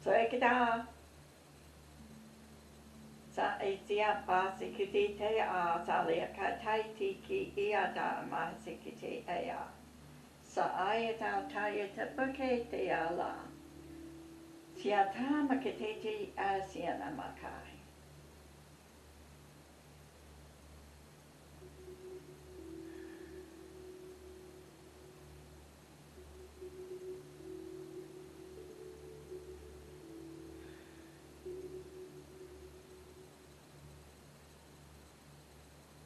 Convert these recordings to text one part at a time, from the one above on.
Soekida sa itia pasikiti te a salia kataiti ki iada masikiti ea sa ayata tayata buke te ala siata makititi asiana makai.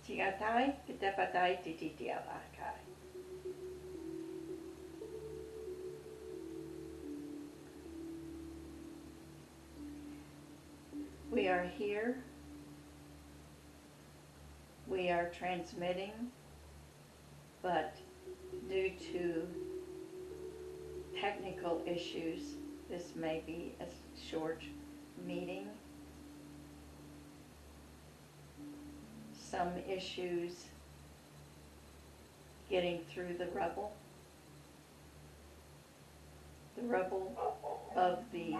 Siatai kitapatai titi alakai. We are here. We are transmitting, but due to technical issues, this may be a short meeting. Some issues getting through the rubble of the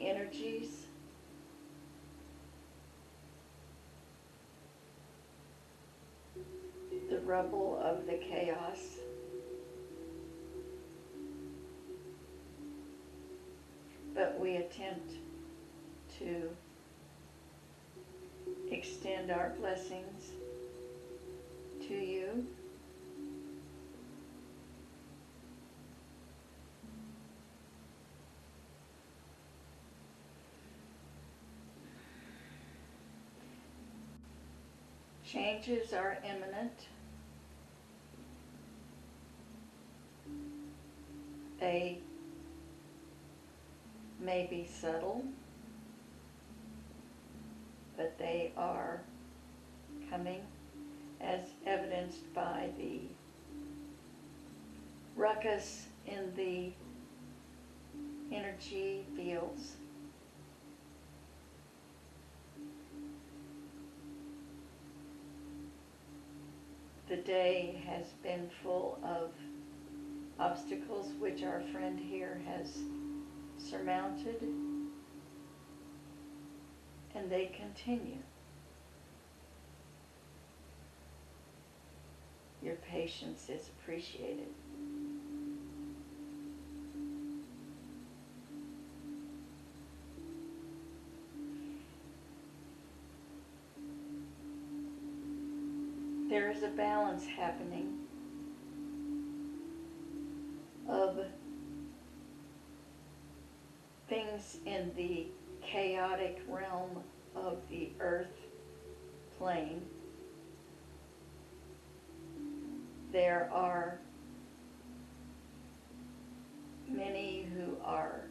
energies, the rubble of the chaos. But we attempt to extend our blessings to you. Changes are imminent. They may be subtle, but they are coming, as evidenced by the ruckus in the energy fields. The day has been full of obstacles which our friend here has surmounted, and they continue. Your patience is appreciated. There is a balance happening of things in the chaotic realm of the earth plane. There are many who are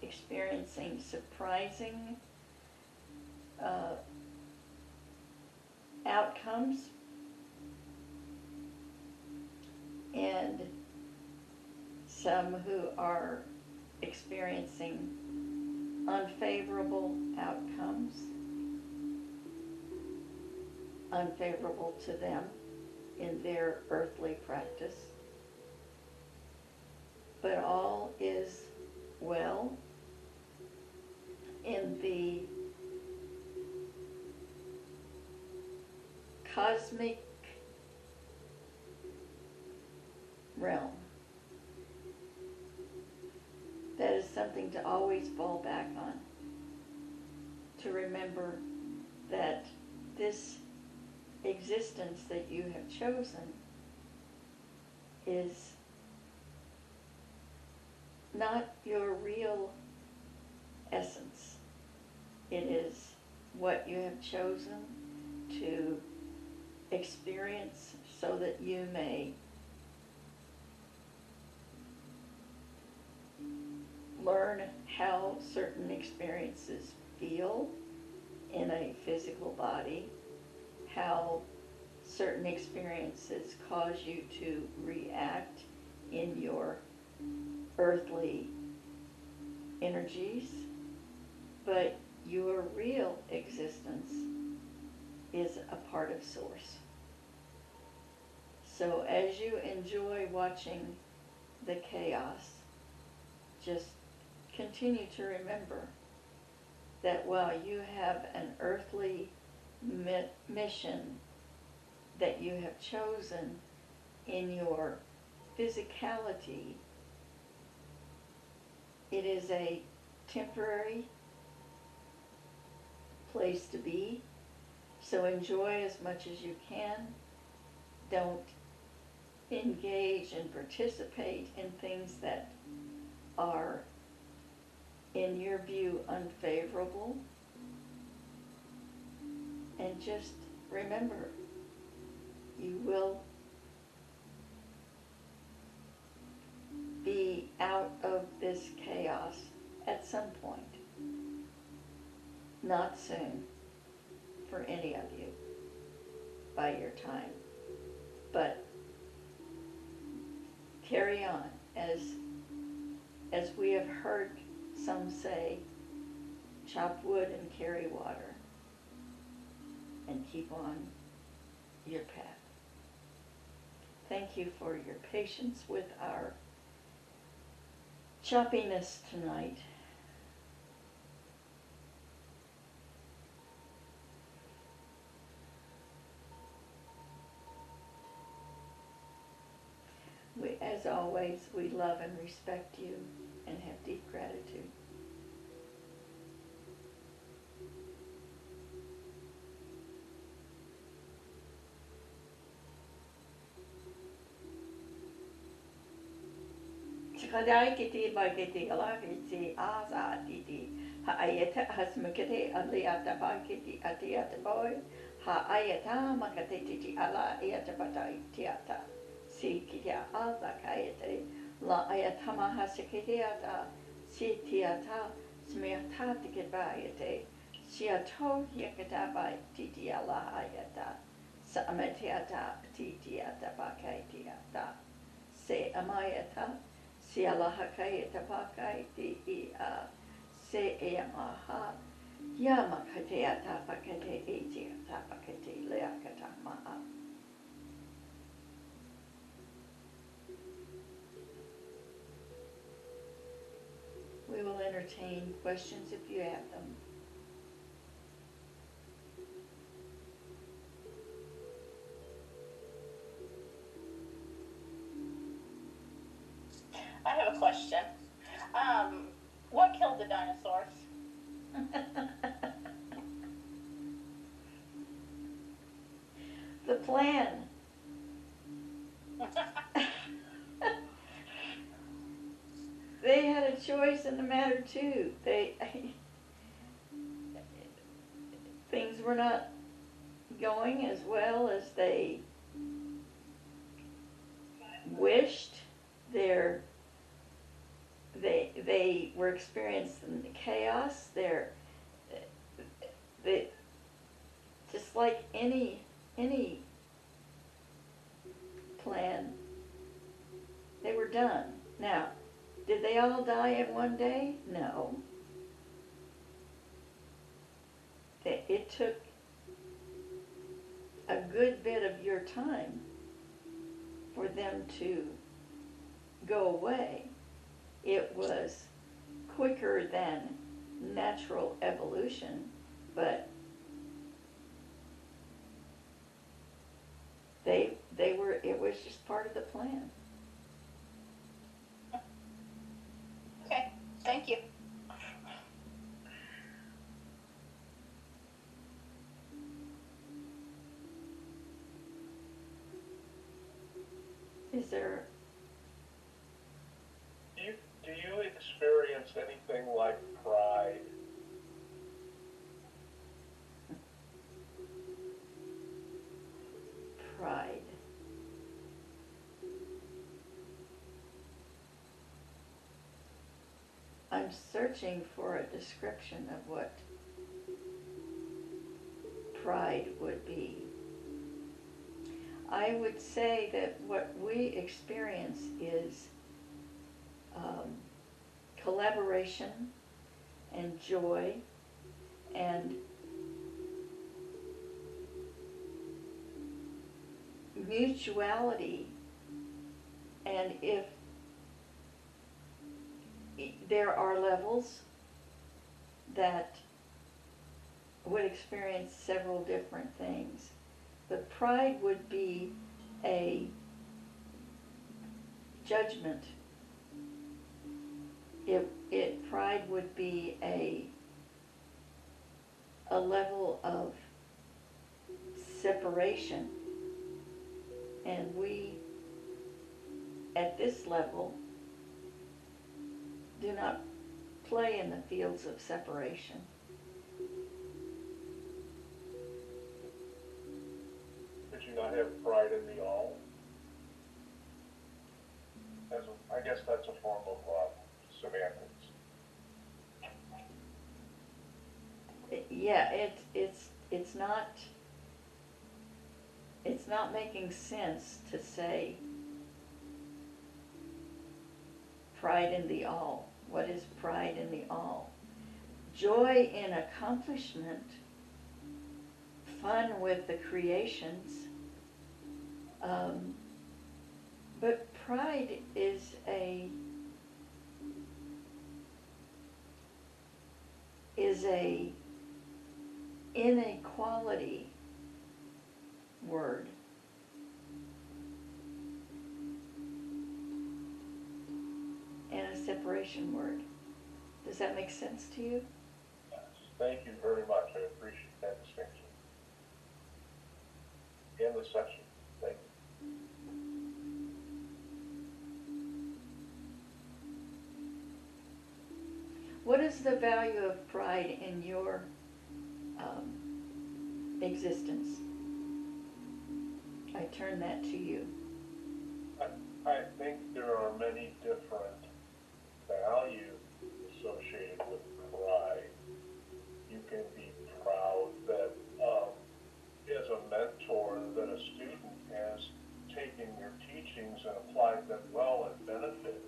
experiencing surprising outcomes, and some who are experiencing unfavorable outcomes, unfavorable to them in their earthly practice. But all is well in the cosmic realm. That is something to always fall back on. To remember that this existence that you have chosen is not your real essence. It is what you have chosen to experience so that you may learn how certain experiences feel in a physical body, how certain experiences cause you to react in your earthly energies, but your real existence is a part of Source. So as you enjoy watching the chaos, just continue to remember that while you have an earthly mission that you have chosen in your physicality, it is a temporary place to be. So enjoy as much as you can. Don't engage and participate in things that are, in your view, unfavorable. And just remember, you will be out of this chaos at some point. Not soon for any of you by your time. But carry on, as we have heard some say, chop wood and carry water, and keep on your path. Thank you for your patience with our choppiness tonight. As always, we love and respect you and have deep gratitude. Chikadai kiti bagiti alakiti aza didi haayeta hasmukete aliata bagiti atiata boy haayeta makate titi ala iata batai tiata. Si kia aza kayete la ayatama hasikitiata si tiata smiata tikibayete si ato yakatabai titi ala ayata sa ametiata titiata bakai tiata se amayata si ala hakayeta bakai ti se eamaha yamakatiata bakate etiata bakate leakata maa. We will entertain questions if you have them. I have a question. What killed the dinosaurs? The plan. They had a choice in the matter too. Things were not going as well as they wished. They were experiencing the chaos. They just like any plan, they were done. Now, did they all die in one day? No. It took a good bit of your time for them to go away. It was quicker than natural evolution, but it was just part of the plan. Okay, thank you. Is there... Do you experience anything like pride? Pride. I'm searching for a description of what pride would be. I would say that what we experience is collaboration and joy and mutuality, and if there are levels that would experience several different things. But pride would be a judgment. Pride would be a level of separation. And we, at this level, do not play in the fields of separation. Could you not have pride in the all? I guess that's a form of semantics. Yeah, it's not making sense to say pride in the all. What is pride in the all? Joy in accomplishment, fun with the creations, but pride is a inequality word. And a separation word. Does that make sense to you? Yes. Thank you very much. I appreciate that distinction. In the section. Thank you. What is the value of pride in your existence? I turn that to you. I think there are many different values associated with pride. You can be proud that, as a mentor, that a student has taken your teachings and applied them well and benefited,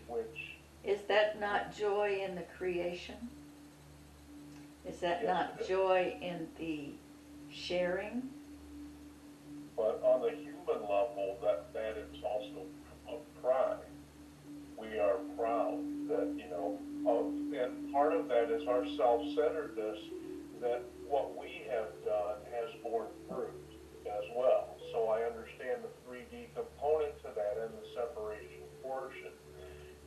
which... Is that not joy in the creation? Is that Yes, not it is. joy in the sharing? But on the human level, that is also a pride. We are proud that, and part of that is our self-centeredness, that what we have done has borne fruit as well. So I understand the 3D component to that and the separation portion,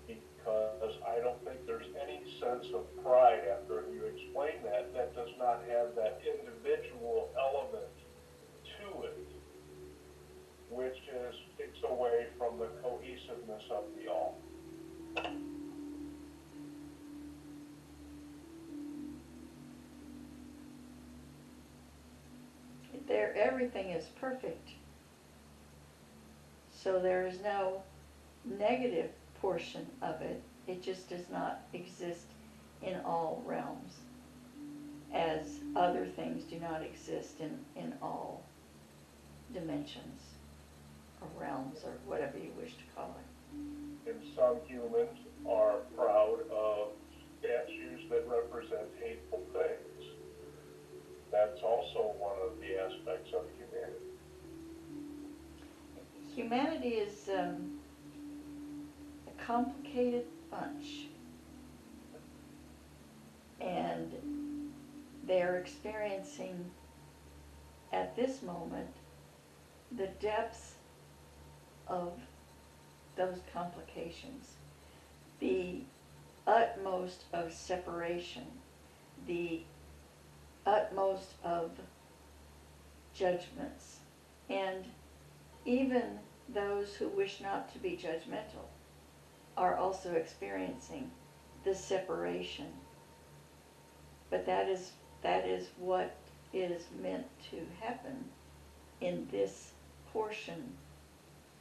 because I don't think there's any sense of pride after you explain that does not have that individual element to it, which takes away from the cohesiveness of the all. Everything is perfect. So there is no negative portion of it. It just does not exist in all realms, as other things do not exist in all dimensions or realms or whatever you wish to call it. And some humans are proud of statues that represent hateful things. That's also one of the aspects of humanity. Humanity is a complicated bunch, and they're experiencing at this moment the depths of those complications, the utmost of separation, the utmost of judgments, and even those who wish not to be judgmental are also experiencing this separation. But that is what is meant to happen in this portion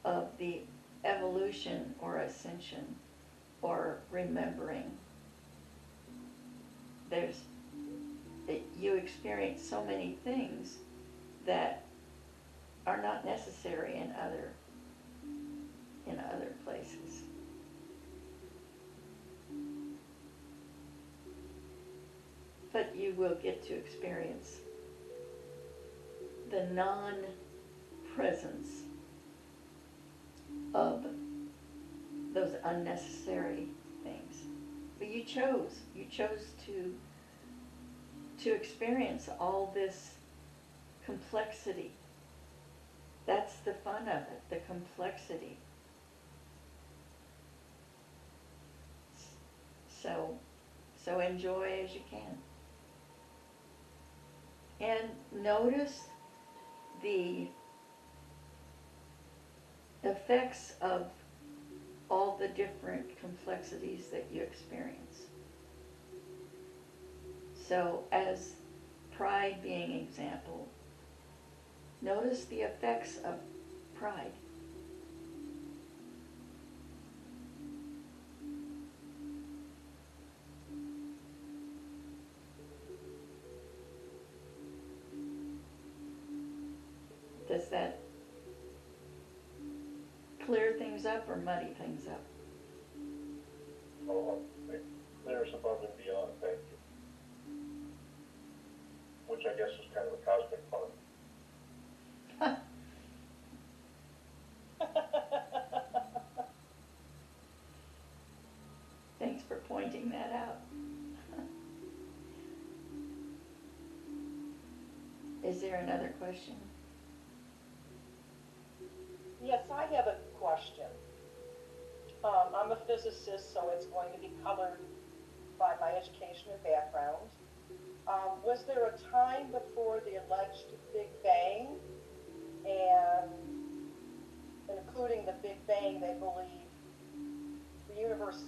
of the evolution or ascension or remembering. You experience so many things that are not necessary in other places. But you will get to experience the non-presence of those unnecessary things. But you chose to experience all this complexity. That's the fun of it, the complexity. So enjoy as you can. And notice the effects of all the different complexities that you experience. So as pride being an example, notice the effects of pride. Does that clear things up or muddy things up? Oh, there's above and beyond, thank you. Which I guess is kind of a cosmic fun. Thanks for pointing that out. Is there another question? Yes, I have a question. I'm a physicist, so it's going to be colored by my education and background. Was there a time before the alleged Big Bang? And including the Big Bang, they believe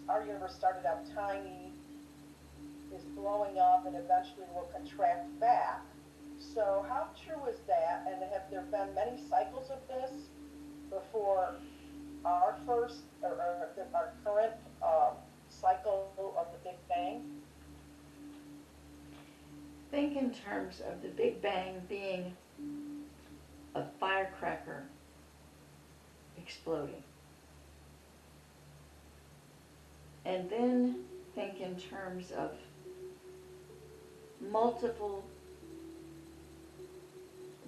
our universe started out tiny, is blowing up, and eventually will contract back. So how true is that? And have there been many cycles of this before our first, or our current cycle of the Big Bang? Think in terms of the Big Bang being a firecracker exploding. And then think in terms of multiple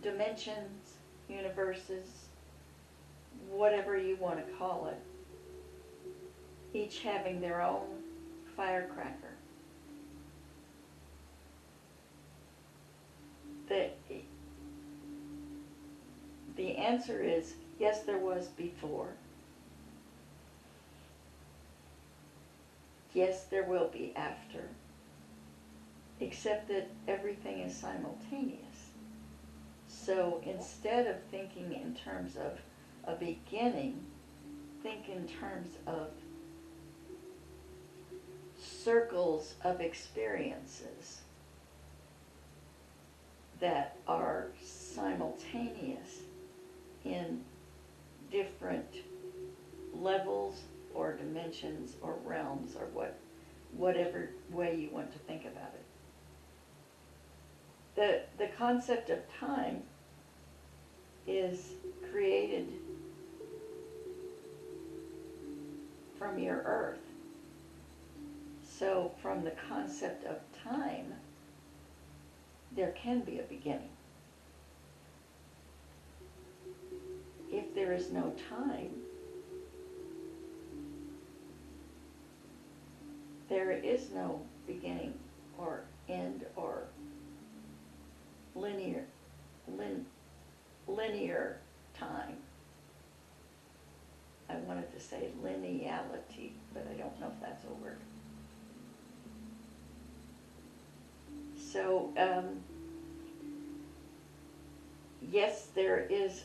dimensions, universes, whatever you want to call it, each having their own firecracker. The answer is yes, there was before. Yes, there will be after. Except that everything is simultaneous. So instead of thinking in terms of a beginning, think in terms of circles of experiences that are simultaneous in different levels or dimensions or realms or whatever way you want to think about it. The concept of time is created from your earth. So from the concept of time, there can be a beginning. If there is no time, there is no beginning or end or linear time. I wanted to say lineality, but I don't know if that's a word. So, yes, there is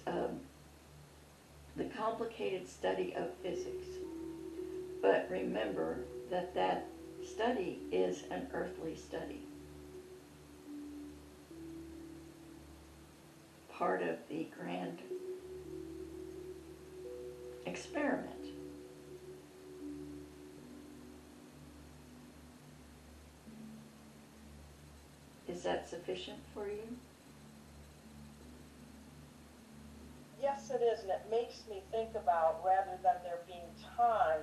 the complicated study of physics, but remember that that study is an earthly study. Part of the grand experiment. Is that sufficient for you? Yes, it is, and it makes me think about, rather than there being time,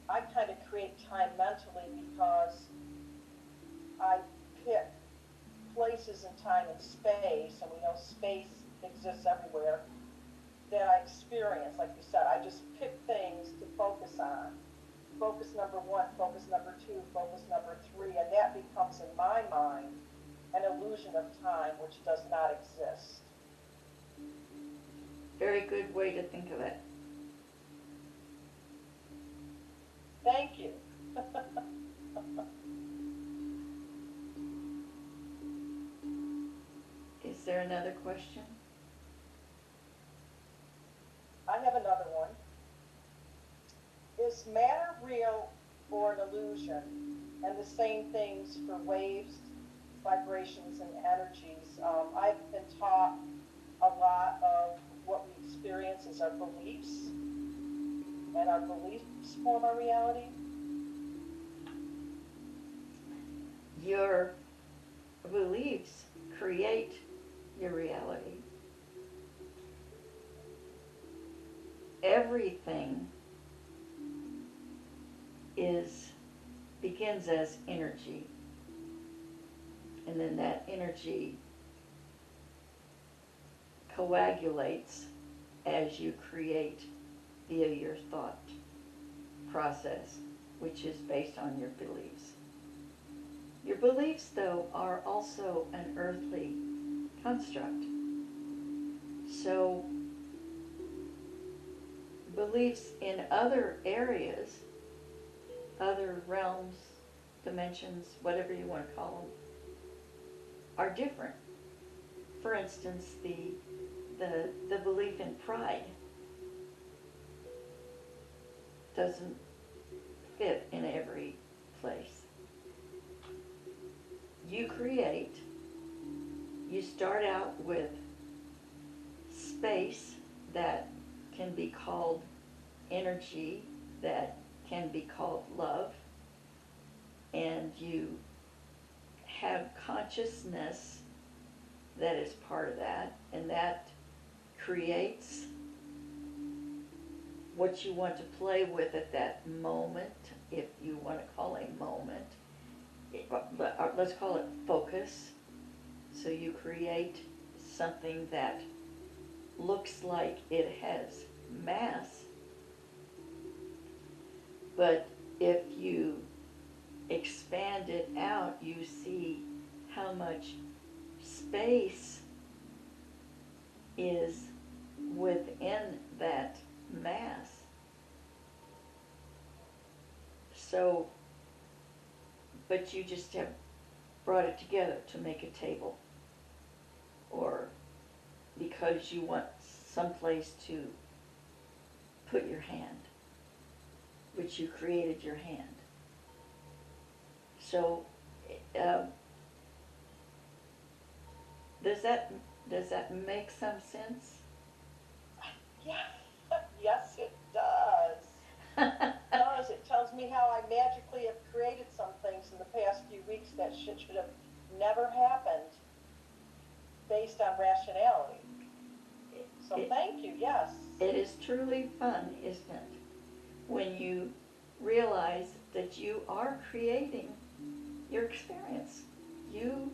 I kind of create time mentally because I pick places in time and space, and we know space exists everywhere, that I experience. Like you said, I just pick things to focus on. Focus number one, focus number two, focus number three, and that becomes in my mind an illusion of time which does not exist. Very good way to think of it. Thank you. Is there another question? I have another one. Is matter real or an illusion? And the same things for waves, vibrations, and energies. I've been taught a lot of what we experience as our beliefs, and our beliefs form our reality. Your beliefs create your reality. Everything begins as energy, and then that energy coagulates as you create via your thought process, which is based on your beliefs. Your beliefs, though, are also an earthly construct. So beliefs in other areas, other realms, dimensions, whatever you want to call them, are different. For instance, the belief in pride doesn't fit in every place. You create, you start out with space that can be called energy, that can be called love, and you have consciousness that is part of that, and that creates what you want to play with at that moment, if you want to call a moment. Let's call it focus. So you create something that looks like it has mass, but if you expand it out, you see how much space is within that mass. So, but you just have brought it together to make a table, or because you want someplace to put your hand, which you created your hand. So, does that make some sense? Yeah. Yes, it does. It does. It tells me how I magically have created some things in the past few weeks that should have never happened based on rationality. So thank you, yes. It is truly fun, isn't it? When you realize that you are creating your experience. You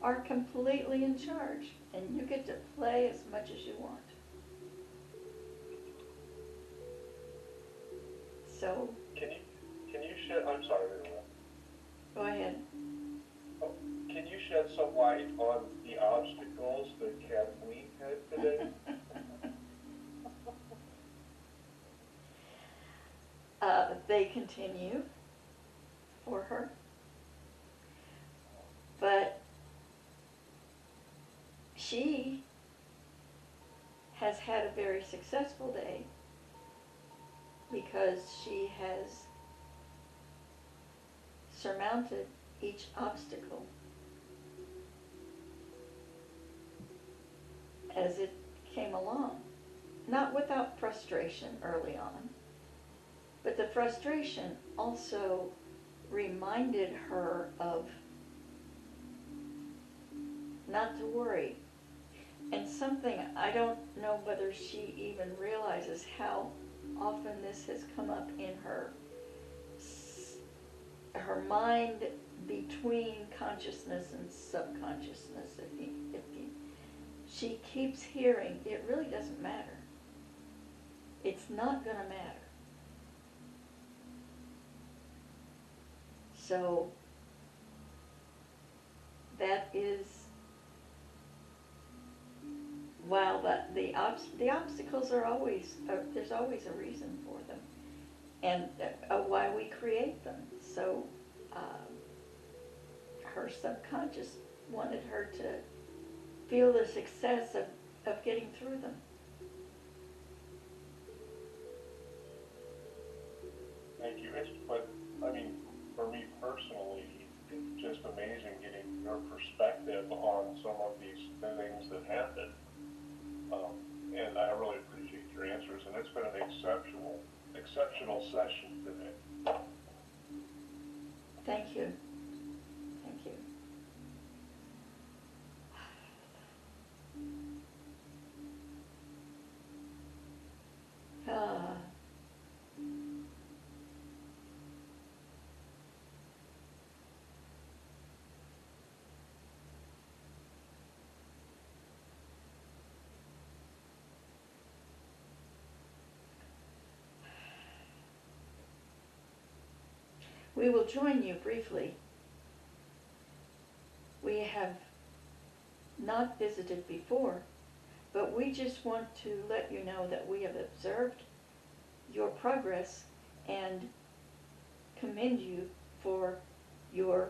are completely in charge, and you get to play as much as you want. So, Can you shed, I'm sorry, Rita. go ahead. Can you shed some light on the obstacles that Kathleen had today? They continue for her, but she has had a very successful day because she has surmounted each obstacle as it came along, not without frustration early on. But the frustration also reminded her of not to worry. And something, I don't know whether she even realizes how often this has come up in her mind between consciousness and subconsciousness. She keeps hearing, it really doesn't matter. It's not going to matter. So that is, while the obstacles are always, there's always a reason for them, and why we create them. So her subconscious wanted her to feel the success of getting through them. Thank you. But I mean, for me personally, it's just amazing getting your perspective on some of these things that happen. And I really appreciate your answers, and it's been an exceptional session today. Thank you. Thank you. We will join you briefly. We have not visited before, but we just want to let you know that we have observed your progress and commend you for your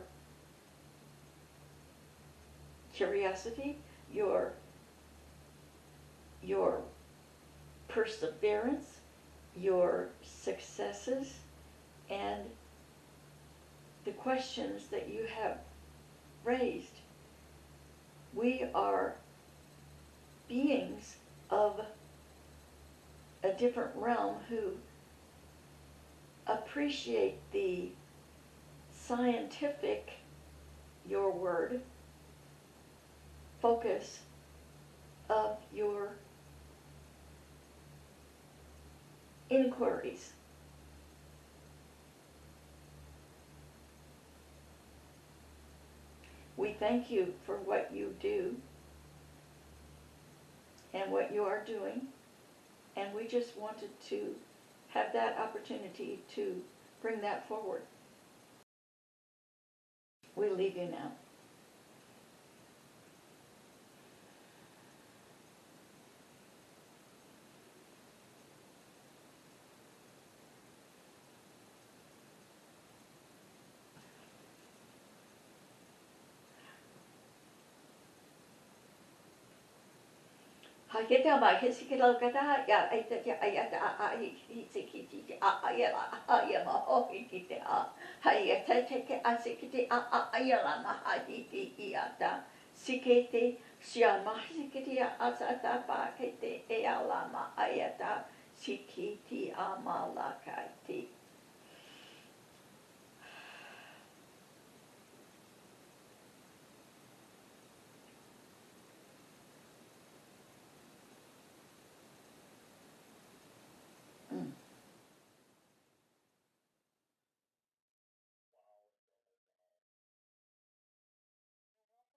curiosity, your perseverance, your successes, and the questions that you have raised. We are beings of a different realm who appreciate the scientific, your word, focus of your inquiries. We thank you for what you do and what you are doing, and we just wanted to have that opportunity to bring that forward. We leave you now. Kita ba kasi kita kata ya ay sikiti ya ma o kita hay take asikiti ya ma hadi ya ta sikiti sia ma sikiti asata pa kete e ala ma ayata sikiti amala kaiti